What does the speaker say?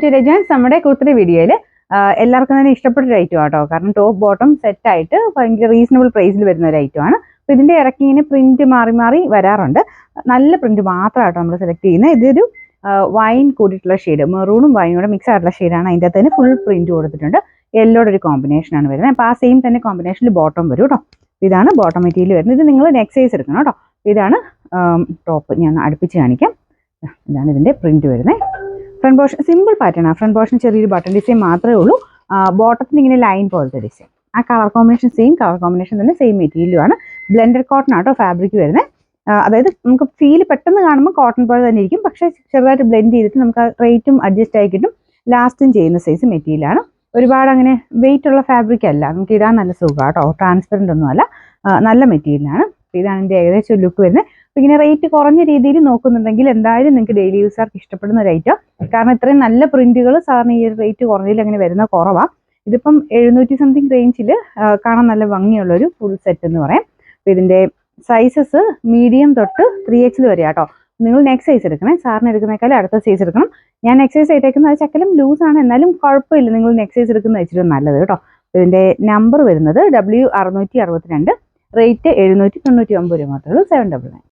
To രജാൻസ്. നമ്മുടെ കുർത്തി വീഡിയോയിൽ എല്ലാവർക്കും തന്നെ ഇഷ്ടപ്പെട്ട ഒരു ഐറ്റം ആട്ടോ. കാരണം ടോപ്പ് ബോട്ടം സെറ്റ് ആയിട്ട് ഭയങ്കര റീസണബിൾ പ്രൈസിൽ വരുന്ന ഒരു ഐറ്റം ആണ്. അപ്പോൾ ഇതിൻ്റെ ഇറക്കിങ്ങിന് പ്രിന്റ് മാറി മാറി വരാറുണ്ട്. നല്ല പ്രിന്റ് മാത്രമായിട്ടോ നമ്മൾ സെലക്ട് ചെയ്യുന്നത്. ഇതൊരു വൈൻ കൂടിയിട്ടുള്ള ഷെയ്ഡ്, മെറൂണും വൈനോടെ മിക്സ് ആയിട്ടുള്ള ഷെയ്ഡാണ്. അതിൻ്റെ അകത്ത് തന്നെ ഫുൾ പ്രിന്റ് കൊടുത്തിട്ടുണ്ട്. യെല്ലോയുടെ ഒരു കോമ്പിനേഷനാണ് വരുന്നത്. അപ്പോൾ ആ സെയിം തന്നെ കോമ്പിനേഷനിൽ ബോട്ടം വരും കേട്ടോ. ഇതാണ് ബോട്ടം മെറ്റീരിയൽ വരുന്നത്. ഇത് നിങ്ങൾ നെക്ക് സൈസ് എടുക്കണം കേട്ടോ. ഇതാണ് ടോപ്പ്. ഞാൻ അടുപ്പിച്ച് കാണിക്കാം. ഇതാണ് ഇതിൻ്റെ പ്രിന്റ് വരുന്നത്. ഫ്രണ്ട് പോർഷൻ സിമ്പിൾ പാറ്റേൺ ആണ്. ഫ്രണ്ട് പോർഷൻ ചെറിയൊരു ബട്ടൺ ഡിസൈൻ മാത്രമേ ഉള്ളൂ. ബോട്ടത്തിന് ഇങ്ങനെ ലൈൻ പോലത്തെ ഡിസൈൻ. ആ colour combination same colour combination തന്നെ, സെയിം മെറ്റീരിയലുമാണ്. ബ്ലെൻഡഡ് കോട്ടൺ ആട്ടോ ഫാബ്രിക് വരുന്നത്. അതായത് നമുക്ക് ഫീൽ പെട്ടെന്ന് കാണുമ്പോൾ കോട്ടൺ പോലെ തന്നെ ഇരിക്കും, പക്ഷേ ചെറുതായിട്ട് ബ്ലെൻഡ് ചെയ്തിട്ട് നമുക്ക് ആ റേറ്റും അഡ്ജസ്റ്റ് ആയി കിട്ടും. ലാസ്റ്റും ചെയ്യുന്ന സൈസ് മെറ്റീരിയലാണ്. ഒരുപാട് അങ്ങനെ വെയിറ്റ് ഉള്ള ഫാബ്രിക് അല്ല, നമുക്ക് ഇടാൻ നല്ല സുഖമാണ് കേട്ടോ. ട്രാൻസ്പെറൻ്റ് ഒന്നും അല്ല, നല്ല മെറ്റീരിയലാണ്. ഇതാണ് എൻ്റെ ഏകദേശം ലുക്ക് വരുന്നത്. അപ്പോൾ ഇങ്ങനെ റേറ്റ് കുറഞ്ഞ രീതിയിൽ നോക്കുന്നുണ്ടെങ്കിൽ എന്തായാലും നിങ്ങൾക്ക് ഡെയിലി യൂസർക്ക് ഇഷ്ടപ്പെടുന്ന ഒരു ഐറ്റം. കാരണം ഇത്രയും നല്ല പ്രിന്റുകൾ സാറിന് ഈ ഒരു റേറ്റ് കുറഞ്ഞതിൽ അങ്ങനെ വരുന്ന കുറവാണ്. ഇതിപ്പം 700 സംതിങ് റേഞ്ചിൽ കാണാൻ നല്ല ഭംഗിയുള്ളൊരു ഫുൾ സെറ്റ് എന്ന് പറയാം. അപ്പോൾ ഇതിൻ്റെ സൈസസ് മീഡിയം തൊട്ട് 3XL വരെ ആട്ടോ. നിങ്ങൾ നെക്സ്റ്റ് സൈസ് എടുക്കണേ. സാറിന് എടുക്കുന്നേക്കാളും അടുത്ത സൈസ് എടുക്കണം. ഞാൻ നെക്സ്റ്റ് സൈസ് ആയിട്ടേക്കുന്നത് അത് ചക്കലും ലൂസാണ്, എന്നാലും കുഴപ്പമില്ല. നിങ്ങൾ നെക്സ്റ്റ് സൈസ് എടുക്കുന്ന വെച്ചിട്ട് നല്ലത് കേട്ടോ. ഇതിൻ്റെ നമ്പർ വരുന്നത് W662, റേറ്റ് 799 രൂപ മാത്രമേ ഉള്ളൂ. 799.